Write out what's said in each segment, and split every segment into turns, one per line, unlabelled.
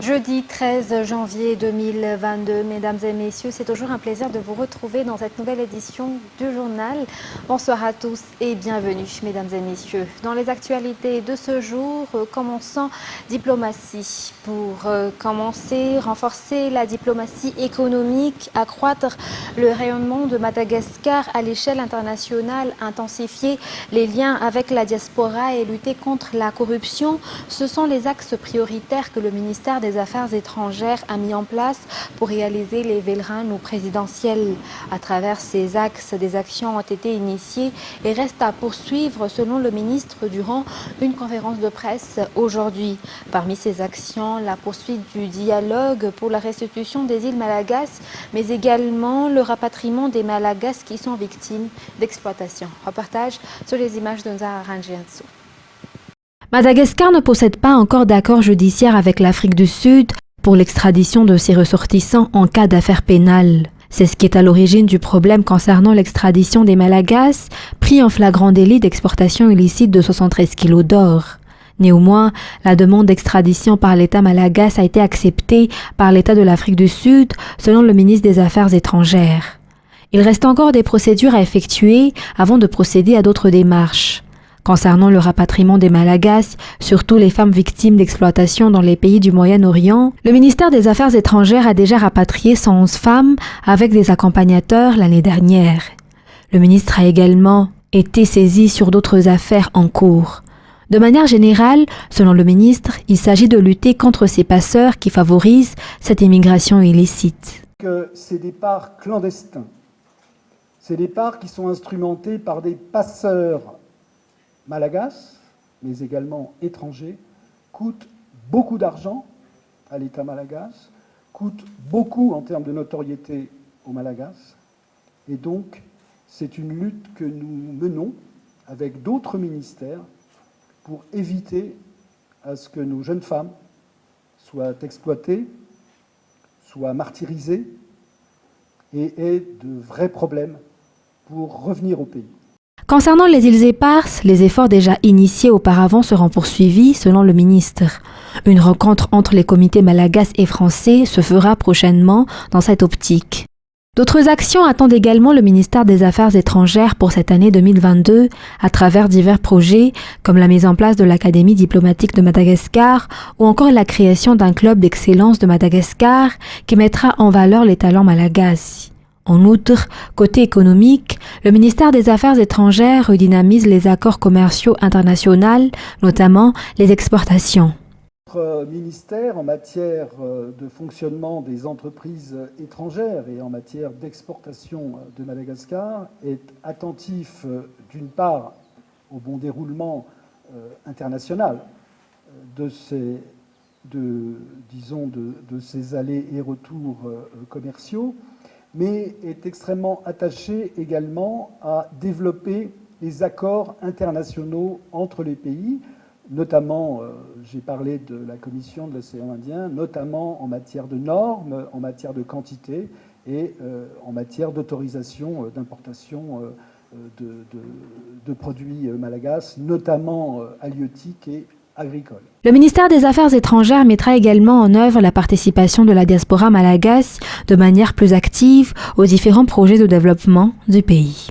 Jeudi 13 janvier 2022, mesdames et messieurs, c'est toujours un plaisir de vous retrouver dans cette nouvelle édition du journal. Bonsoir à tous et bienvenue, mesdames et messieurs. Dans les actualités de ce jour, commençons diplomatie. Pour commencer, renforcer la diplomatie économique, accroître le rayonnement de Madagascar à l'échelle internationale, intensifier les liens avec la diaspora et lutter contre la corruption, ce sont les axes prioritaires que le ministère des Affaires étrangères a mis en place pour réaliser les Vélrins présidentiels. À travers ces axes, des actions ont été initiées et restent à poursuivre selon le ministre durant une conférence de presse aujourd'hui. Parmi ces actions, la poursuite du dialogue pour la restitution des îles Malagasy, mais également le rapatriement des Malagasy qui sont victimes d'exploitation. Reportage sur les images de Nzara Ranjiansu.
Madagascar ne possède pas encore d'accord judiciaire avec l'Afrique du Sud pour l'extradition de ses ressortissants en cas d'affaires pénales. C'est ce qui est à l'origine du problème concernant l'extradition des Malagasy, pris en flagrant délit d'exportation illicite de 73 kilos d'or. Néanmoins, la demande d'extradition par l'État malagasy a été acceptée par l'État de l'Afrique du Sud, selon le ministre des Affaires étrangères. Il reste encore des procédures à effectuer avant de procéder à d'autres démarches. Concernant le rapatriement des Malagasy, surtout les femmes victimes d'exploitation dans les pays du Moyen-Orient, le ministère des Affaires étrangères a déjà rapatrié 111 femmes avec des accompagnateurs l'année dernière. Le ministre a également été saisi sur d'autres affaires en cours. De manière générale, selon le ministre, il s'agit de lutter contre ces passeurs qui favorisent cette immigration illicite.
Ces départs clandestins, ces départs qui sont instrumentés par des passeurs malagasy, mais également étrangers, coûtent beaucoup d'argent à l'État malagasy, coûtent beaucoup en termes de notoriété aux Malagasy. Et donc, c'est une lutte que nous menons avec d'autres ministères pour éviter à ce que nos jeunes femmes soient exploitées, soient martyrisées et aient de vrais problèmes pour revenir au pays.
Concernant les îles éparses, les efforts déjà initiés auparavant seront poursuivis selon le ministre. Une rencontre entre les comités malagasy et français se fera prochainement dans cette optique. D'autres actions attendent également le ministère des Affaires étrangères pour cette année 2022 à travers divers projets comme la mise en place de l'Académie diplomatique de Madagascar ou encore la création d'un club d'excellence de Madagascar qui mettra en valeur les talents malagasy. En outre, côté économique, le ministère des Affaires étrangères redynamise les accords commerciaux internationaux, notamment les exportations.
Notre ministère, en matière de fonctionnement des entreprises étrangères et en matière d'exportation de Madagascar, est attentif d'une part au bon déroulement international de ces allers et retours commerciaux, mais est extrêmement attaché également à développer les accords internationaux entre les pays, notamment, j'ai parlé de la Commission de l'océan Indien, notamment en matière de normes, en matière de quantité et en matière d'autorisation d'importation de produits malagasy, notamment halieutiques et agricoles.
Le ministère des Affaires étrangères mettra également en œuvre la participation de la diaspora malagasy de manière plus active aux différents projets de développement du pays.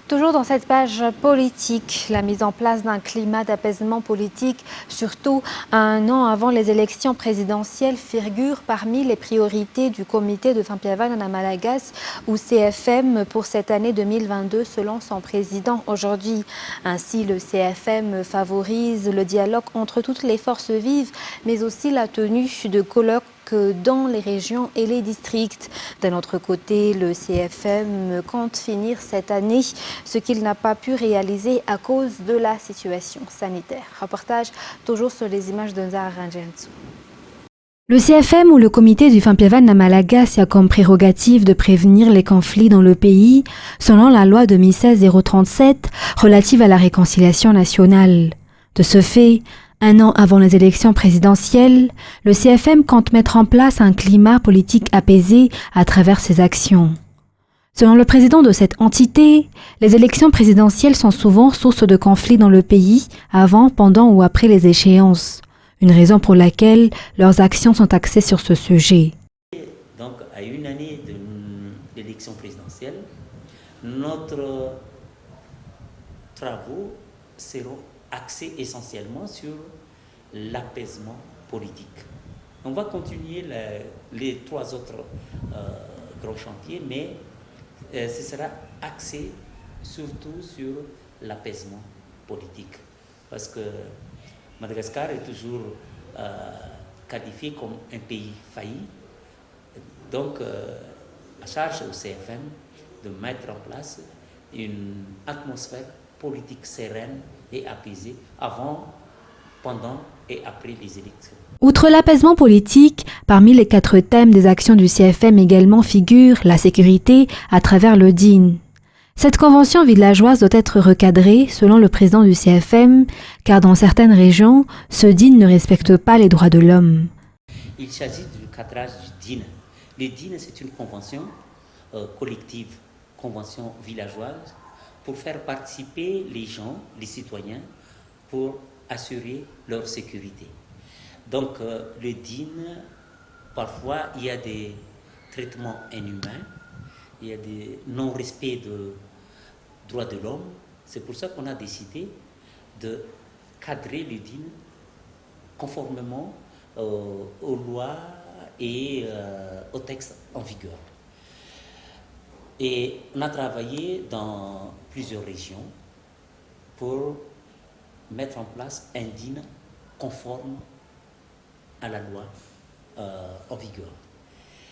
Toujours dans cette page politique, la mise en place d'un climat d'apaisement politique, surtout un an avant les élections présidentielles, figure parmi les priorités du comité de Fampiavan à Malagasy ou CFM pour cette année 2022 selon son président aujourd'hui. Ainsi, le CFM favorise le dialogue entre toutes les forces vives, mais aussi la tenue de colloques dans les régions et les districts. D'un autre côté, le CFM compte finir cette année ce qu'il n'a pas pu réaliser à cause de la situation sanitaire. Reportage toujours sur les images de Nzara Ranjiansu.
Le CFM ou le comité du Fampiavan à Malagasy a comme prérogative de prévenir les conflits dans le pays selon la loi 2016-037 relative à la réconciliation nationale. De ce fait, un an avant les élections présidentielles, le CFM compte mettre en place un climat politique apaisé à travers ses actions. Selon le président de cette entité, les élections présidentielles sont souvent source de conflits dans le pays avant, pendant ou après les échéances. une raison pour laquelle leurs actions sont axées sur ce sujet.
Donc, à une année de l'élection présidentielle, notre travaux seront axés essentiellement sur l'apaisement politique. On va continuer les trois autres grands chantiers, mais ce sera axé surtout sur l'apaisement politique. Parce que Madagascar est toujours qualifié comme un pays failli. Donc, à charge au CFM de mettre en place une atmosphère politique sereine et apaisée avant, pendant et après les élections.
Outre l'apaisement politique, parmi les 4 thèmes des actions du CFM également figure la sécurité à travers le DIN. Cette convention villageoise doit être recadrée selon le président du CFM, car dans certaines régions, ce DIN ne respecte pas les droits de l'homme.
Il s'agit du cadrage du DIN. Le DIN, c'est une convention collective, convention villageoise, pour faire participer les gens, les citoyens, pour assurer leur sécurité. Donc, le DIN, parfois, il y a des traitements inhumains, il y a des non-respects de droits de l'homme. C'est pour ça qu'on a décidé de cadrer le DIN conformément aux lois et aux textes en vigueur. Et on a travaillé dans plusieurs régions pour mettre en place un DIN conforme à la loi en vigueur.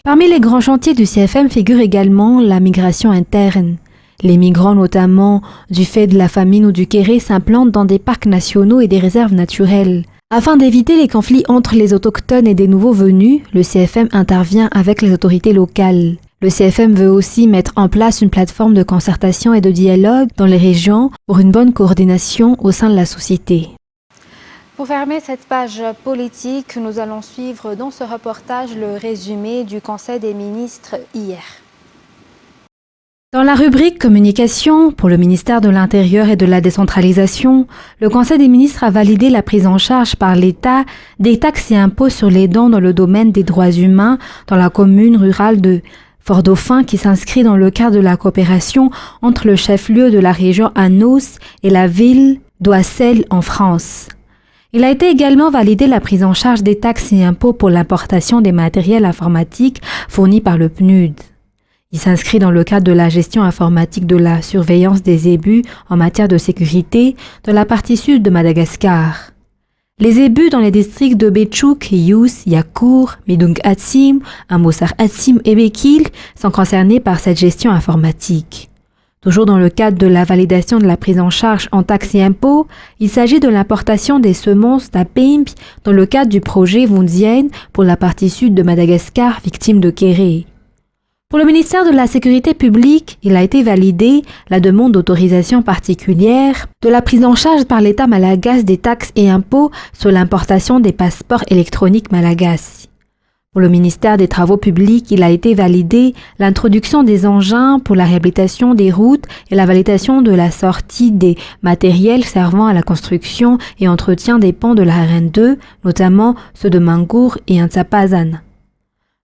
Parmi les grands chantiers du CFM figure également la migration interne. Les migrants, notamment du fait de la famine ou du kéré, s'implantent dans des parcs nationaux et des réserves naturelles. Afin d'éviter les conflits entre les autochtones et des nouveaux venus, le CFM intervient avec les autorités locales. Le CFM veut aussi mettre en place une plateforme de concertation et de dialogue dans les régions pour une bonne coordination au sein de la société.
Pour fermer cette page politique, nous allons suivre dans ce reportage le résumé du Conseil des ministres hier.
Dans la rubrique communication, pour le ministère de l'Intérieur et de la décentralisation, le Conseil des ministres a validé la prise en charge par l'État des taxes et impôts sur les dons dans le domaine des droits humains dans la commune rurale de Fort-Dauphin qui s'inscrit dans le cadre de la coopération entre le chef-lieu de la région Anos et la ville d'Oissel en France. Il a été également validé la prise en charge des taxes et impôts pour l'importation des matériels informatiques fournis par le PNUD. Il s'inscrit dans le cadre de la gestion informatique de la surveillance des ébus en matière de sécurité de la partie sud de Madagascar. Les ébus dans les districts de Béchouk, Yous, Yakour, Midung Atsim, Amosar Atsim et Bekil sont concernés par cette gestion informatique. Toujours dans le cadre de la validation de la prise en charge en taxes et impôts, il s'agit de l'importation des semences d'Apemp dans le cadre du projet Vundzien pour la partie sud de Madagascar victime de kéré. Pour le ministère de la Sécurité publique, il a été validé la demande d'autorisation particulière de la prise en charge par l'État malagasy des taxes et impôts sur l'importation des passeports électroniques malagasy. Pour le ministère des Travaux publics, il a été validé l'introduction des engins pour la réhabilitation des routes et la validation de la sortie des matériels servant à la construction et entretien des ponts de la RN2, notamment ceux de Mangour et Antsapazan.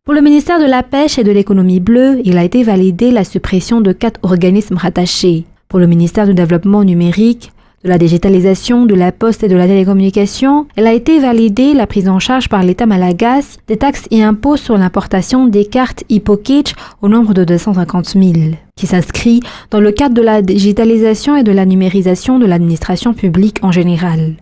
Pour le ministère de la Pêche et de l'Économie bleue, il a été validé la suppression de 4 organismes rattachés. Pour le ministère du Développement numérique, de la digitalisation, de la poste et de la télécommunication, elle a été validée la prise en charge par l'État malagasy des taxes et impôts sur l'importation des cartes e-Pocket au nombre de 250 000, qui s'inscrit dans le cadre de la digitalisation et de la numérisation de l'administration publique en général.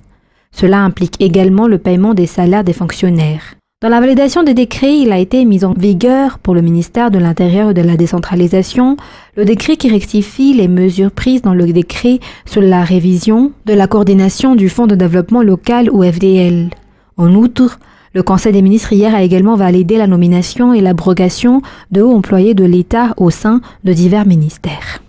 Cela implique également le paiement des salaires des fonctionnaires. Dans la validation des décrets, il a été mis en vigueur pour le ministère de l'Intérieur et de la décentralisation le décret qui rectifie les mesures prises dans le décret sur la révision de la coordination du Fonds de développement local ou FDL. En outre, le Conseil des ministres hier a également validé la nomination et l'abrogation de hauts employés de l'État au sein de divers ministères.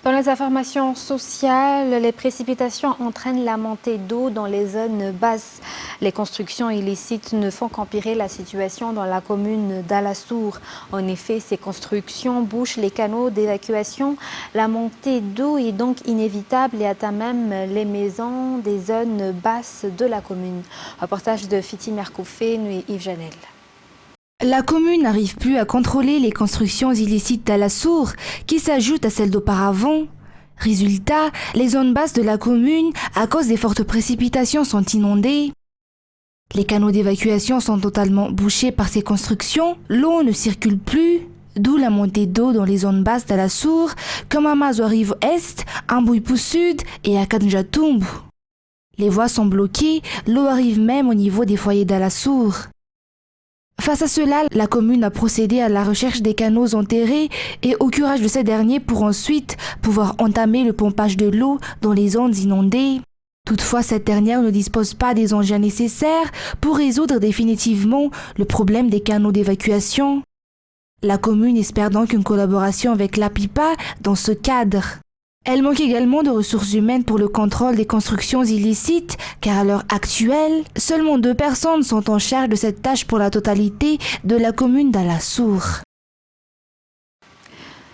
Dans les informations sociales, les précipitations entraînent la montée d'eau dans les zones basses. Les constructions illicites ne font qu'empirer la situation dans la commune d'Alassour. En effet, ces constructions bouchent les canaux d'évacuation. La montée d'eau est donc inévitable et atteint même les maisons des zones basses de la commune. Reportage de Fiti Merkoufé et Yves Janel.
La commune n'arrive plus à contrôler les constructions illicites d'Alassour qui s'ajoutent à celles d'auparavant. Résultat, les zones basses de la commune, à cause des fortes précipitations, sont inondées. Les canaux d'évacuation sont totalement bouchés par ces constructions, l'eau ne circule plus, d'où la montée d'eau dans les zones basses d'Alassour, comme à Mazoarivo Est, à Mbouipou Sud et à Kanjatumbu. Les voies sont bloquées, l'eau arrive même au niveau des foyers d'Alassour. Face à cela, la commune a procédé à la recherche des canaux enterrés et au curage de ces derniers pour ensuite pouvoir entamer le pompage de l'eau dans les zones inondées. Toutefois, cette dernière ne dispose pas des engins nécessaires pour résoudre définitivement le problème des canaux d'évacuation. La commune espère donc une collaboration avec l'APIPA dans ce cadre. Elle manque également de ressources humaines pour le contrôle des constructions illicites, car à l'heure actuelle, seulement 2 personnes sont en charge de cette tâche pour la totalité de la commune d'Alassour.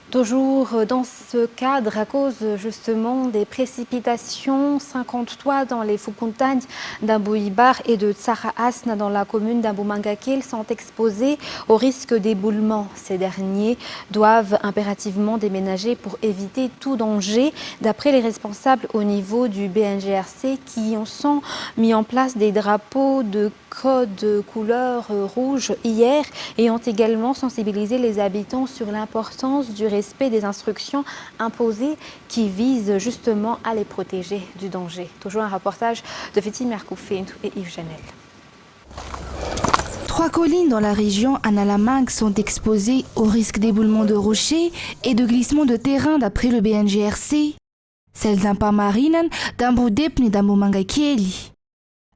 Toujours dans ce cadre, à cause justement des précipitations, 50 toits dans les Foukontagnes d'Ambouibar et de Tsaraasna dans la commune d'Ambumangakil sont exposés au risque d'éboulement. Ces derniers doivent impérativement déménager pour éviter tout danger. D'après les responsables au niveau du BNGRC qui ont sont mis en place des drapeaux de code couleur rouge hier et ont également sensibilisé les habitants sur l'importance du respect des instructions imposées qui visent justement à les protéger du danger. Toujours un reportage de Fiti Merkoufé et Yves Janel.
3 collines dans la région Analamang sont exposées au risque d'éboulement de rochers et de glissement de terrain d'après le BNGRC. Celles d'Ampamarinan, d'Amboudepne et d'Ambumangakeli.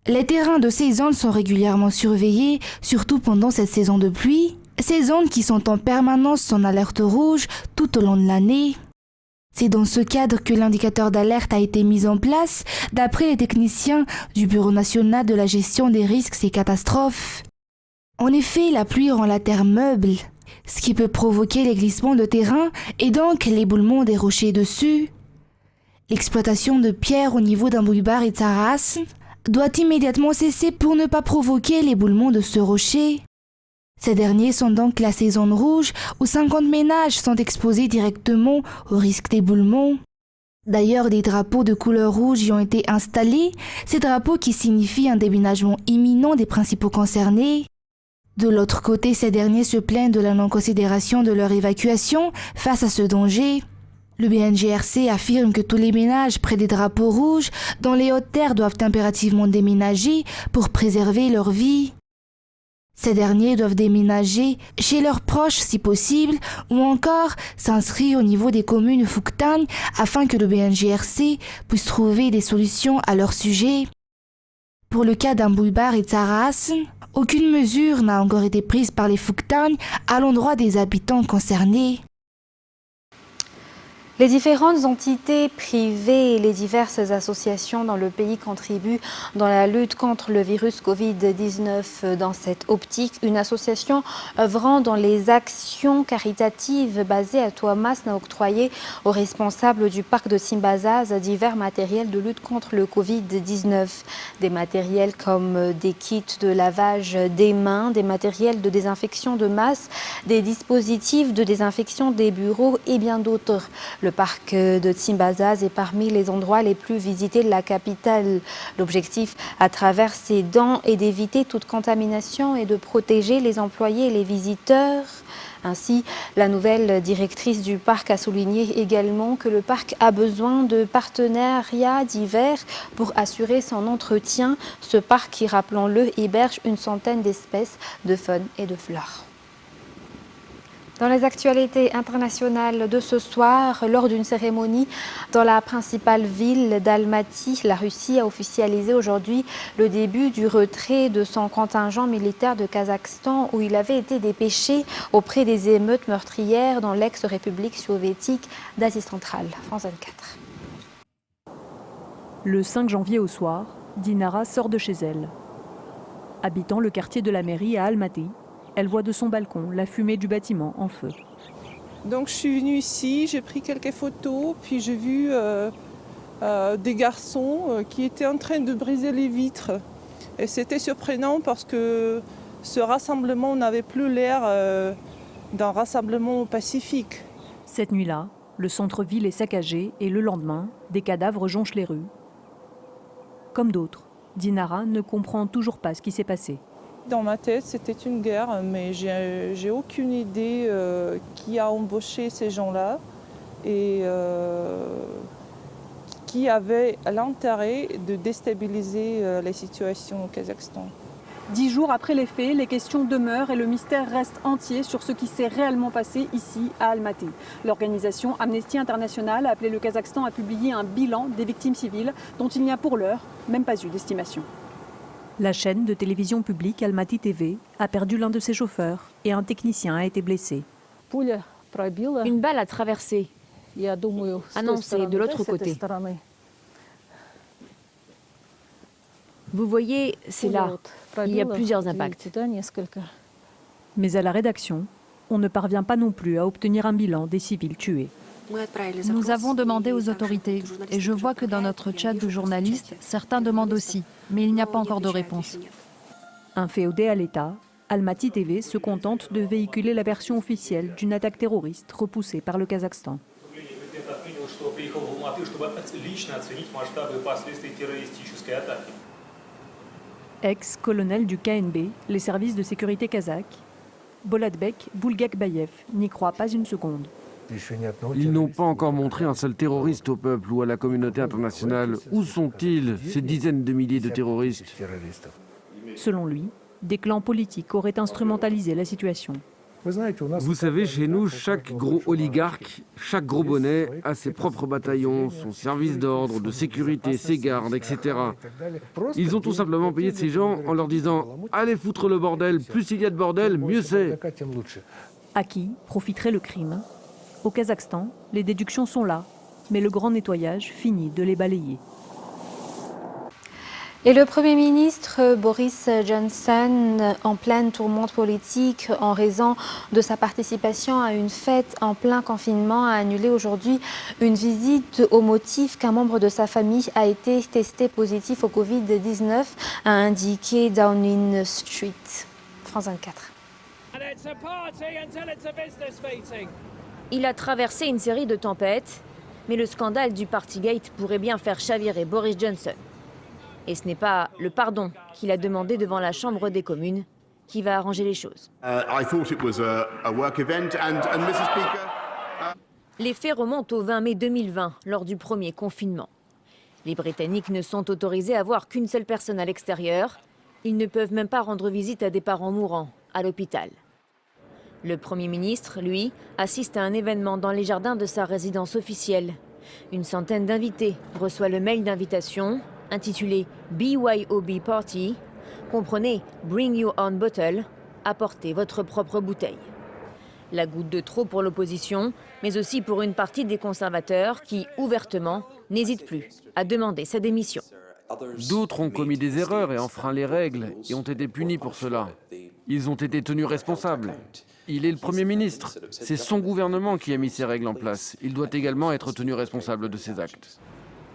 Les terrains de ces zones sont régulièrement surveillés, surtout pendant cette saison de pluie. Ces zones qui sont en permanence en alerte rouge tout au long de l'année. C'est dans ce cadre que l'indicateur d'alerte a été mis en place d'après les techniciens du Bureau national de la gestion des risques et catastrophes. En effet, la pluie rend la terre meuble, ce qui peut provoquer les glissements de terrain et donc l'éboulement des rochers dessus. L'exploitation de pierres au niveau d'Ambouibar et Tsaraasna doit immédiatement cesser pour ne pas provoquer l'éboulement de ce rocher. Ces derniers sont donc classés zone rouge où 50 ménages sont exposés directement au risque d'éboulement. D'ailleurs, des drapeaux de couleur rouge y ont été installés, ces drapeaux qui signifient un déménagement imminent des principaux concernés. De l'autre côté, ces derniers se plaignent de la non-considération de leur évacuation face à ce danger. Le BNGRC affirme que tous les ménages près des drapeaux rouges dans les hautes terres doivent impérativement déménager pour préserver leur vie. Ces derniers doivent déménager chez leurs proches si possible ou encore s'inscrire au niveau des communes Fouktagnes afin que le BNGRC puisse trouver des solutions à leur sujet. Pour le cas d'Ambouibar et Tsaraasna, aucune mesure n'a encore été prise par les Fouktagnes à l'endroit des habitants concernés.
Les différentes entités privées et les diverses associations dans le pays contribuent dans la lutte contre le virus Covid-19. Dans cette optique, une association œuvrant dans les actions caritatives basée à Touamas a octroyé aux responsables du parc de Simbazaz divers matériels de lutte contre le Covid-19. Des matériels comme des kits de lavage des mains, des matériels de désinfection de masse, des dispositifs de désinfection des bureaux et bien d'autres. Le parc de Tsimbazaz est parmi les endroits les plus visités de la capitale. L'objectif à travers ces dons est d'éviter toute contamination et de protéger les employés et les visiteurs. Ainsi, la nouvelle directrice du parc a souligné également que le parc a besoin de partenariats divers pour assurer son entretien. Ce parc qui, rappelons-le, héberge une centaine d'espèces de faune et de flore. Dans les actualités internationales de ce soir, lors d'une cérémonie dans la principale ville d'Almaty, la Russie a officialisé aujourd'hui le début du retrait de son contingent militaire de Kazakhstan où il avait été dépêché auprès des émeutes meurtrières dans l'ex-république soviétique d'Asie centrale. France 24.
Le 5 janvier au soir, Dinara sort de chez elle. Habitant le quartier de la mairie à Almaty, elle voit de son balcon la fumée du bâtiment en feu.
Donc je suis venue ici, j'ai pris quelques photos, puis j'ai vu des garçons qui étaient en train de briser les vitres. Et c'était surprenant parce que ce rassemblement n'avait plus l'air d'un rassemblement pacifique.
Cette nuit-là, le centre-ville est saccagé et le lendemain, des cadavres jonchent les rues. Comme d'autres, Dinara ne comprend toujours pas ce qui s'est passé.
Dans ma tête, c'était une guerre, mais j'ai aucune idée qui a embauché ces gens-là et qui avait l'intérêt de déstabiliser la situation au Kazakhstan.
10 jours après les faits, les questions demeurent et le mystère reste entier sur ce qui s'est réellement passé ici à Almaty. L'organisation Amnesty International a appelé le Kazakhstan à publier un bilan des victimes civiles dont il n'y a pour l'heure même pas eu d'estimation. La chaîne de télévision publique Almaty TV a perdu l'un de ses chauffeurs et un technicien a été blessé.
Une balle a traversé. Ah non, c'est de l'autre côté. Vous voyez, c'est là. Il y a plusieurs impacts.
Mais à la rédaction, on ne parvient pas non plus à obtenir un bilan des civils tués.
Nous avons demandé aux autorités et je vois que dans notre chat de journalistes, certains demandent aussi, mais il n'y a pas encore de réponse.
Inféodé à l'État, Almaty TV se contente de véhiculer la version officielle d'une attaque terroriste repoussée par le Kazakhstan. Ex-colonel du KNB, les services de sécurité kazakhs, Boladbek Boulgakbayev n'y croit pas une seconde.
Ils n'ont pas encore montré un seul terroriste au peuple ou à la communauté internationale. Où sont-ils, ces dizaines de milliers de terroristes?
Selon lui, des clans politiques auraient instrumentalisé la situation.
Vous savez, chez nous, chaque gros oligarque, chaque gros bonnet a ses propres bataillons, son service d'ordre, de sécurité, ses gardes, etc. Ils ont tout simplement payé ces gens en leur disant « Allez foutre le bordel, plus il y a de bordel, mieux c'est ».
À qui profiterait le crime? Au Kazakhstan, les déductions sont là, mais le grand nettoyage finit de les balayer.
Et le Premier ministre Boris Johnson, en pleine tourmente politique en raison de sa participation à une fête en plein confinement, a annulé aujourd'hui une visite au motif qu'un membre de sa famille a été testé positif au Covid-19, a indiqué Downing Street. France 24.
Il a traversé une série de tempêtes, mais le scandale du Partygate pourrait bien faire chavirer Boris Johnson. Et ce n'est pas le pardon qu'il a demandé devant la Chambre des communes qui va arranger les choses. Les faits remontent au 20 mai 2020, lors du premier confinement. Les Britanniques ne sont autorisés à voir qu'une seule personne à l'extérieur. Ils ne peuvent même pas rendre visite à des parents mourants à l'hôpital. Le Premier ministre, lui, assiste à un événement dans les jardins de sa résidence officielle. Une centaine d'invités reçoit le mail d'invitation intitulé BYOB Party. Comprenez Bring Your Own Bottle, apportez votre propre bouteille. La goutte de trop pour l'opposition, mais aussi pour une partie des conservateurs qui, ouvertement, n'hésitent plus à demander sa démission.
D'autres ont commis des erreurs et enfreint les règles et ont été punis pour cela. Ils ont été tenus responsables. Il est le Premier ministre. C'est son gouvernement qui a mis ces règles en place. Il doit également être tenu responsable de ses actes.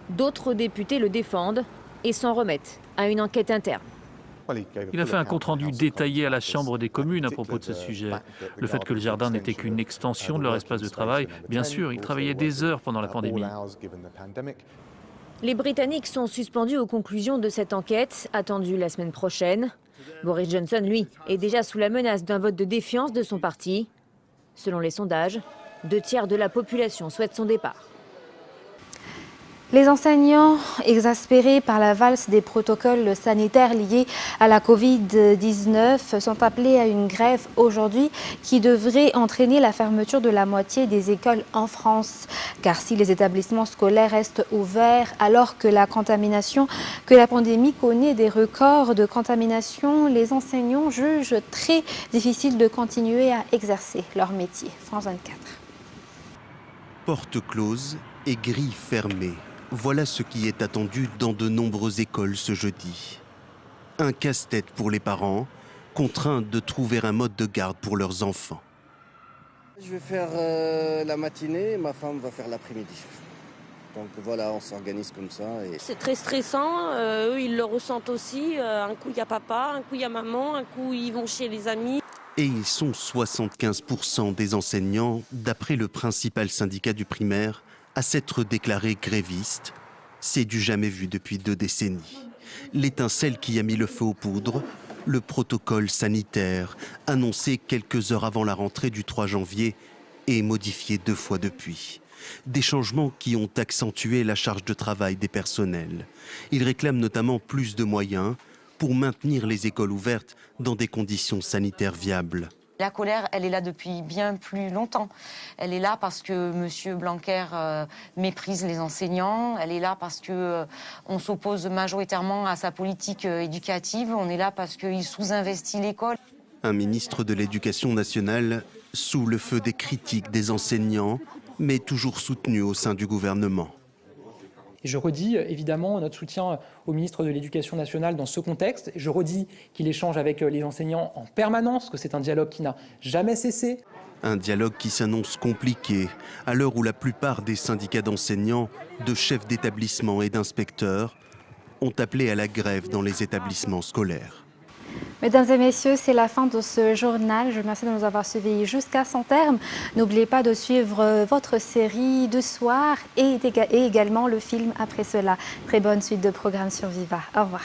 D'autres députés le défendent et s'en remettent à une enquête interne.
Il a fait un compte-rendu détaillé à la Chambre des communes à propos de ce sujet. Le fait que le jardin n'était qu'une extension de leur espace de travail, bien sûr, ils travaillaient des heures pendant la pandémie.
Les Britanniques sont suspendus aux conclusions de cette enquête, attendue la semaine prochaine. Boris Johnson, lui, est déjà sous la menace d'un vote de défiance de son parti. Selon les sondages, 2 tiers de la population souhaitent son départ.
Les enseignants, exaspérés par la valse des protocoles sanitaires liés à la Covid-19, sont appelés à une grève aujourd'hui qui devrait entraîner la fermeture de la moitié des écoles en France. Car si les établissements scolaires restent ouverts alors que la pandémie connaît des records de contamination, les enseignants jugent très difficile de continuer à exercer leur métier. France 24.
Porte close et grilles fermées. Voilà ce qui est attendu dans de nombreuses écoles ce jeudi. Un casse-tête pour les parents, contraints de trouver un mode de garde pour leurs enfants.
Je vais faire la matinée, ma femme va faire l'après-midi. Donc voilà, on s'organise comme ça.
C'est très stressant, eux ils le ressentent aussi. Un coup il y a papa, un coup il y a maman, un coup ils vont chez les amis.
Et ils sont 75% des enseignants, d'après le principal syndicat du primaire, à s'être déclarés grévistes. C'est du jamais vu depuis 2 décennies. L'étincelle qui a mis le feu aux poudres, le protocole sanitaire, annoncé quelques heures avant la rentrée du 3 janvier et modifié 2 fois depuis. Des changements qui ont accentué la charge de travail des personnels. Ils réclament notamment plus de moyens pour maintenir les écoles ouvertes dans des conditions sanitaires viables.
La colère, elle est là depuis bien plus longtemps. Elle est là parce que M. Blanquer méprise les enseignants. Elle est là parce qu'on s'oppose majoritairement à sa politique éducative. On est là parce qu'il sous-investit l'école.
Un ministre de l'Éducation nationale sous le feu des critiques des enseignants, mais toujours soutenu au sein du gouvernement.
Et je redis évidemment notre soutien au ministre de l'Éducation nationale dans ce contexte. Je redis qu'il échange avec les enseignants en permanence, que c'est un dialogue qui n'a jamais cessé.
Un dialogue qui s'annonce compliqué, à l'heure où la plupart des syndicats d'enseignants, de chefs d'établissement et d'inspecteurs ont appelé à la grève dans les établissements scolaires.
Mesdames et messieurs, c'est la fin de ce journal. Je vous remercie de nous avoir suivis jusqu'à son terme. N'oubliez pas de suivre votre série de soir et également le film après cela. Très bonne suite de programmes sur Viva. Au revoir.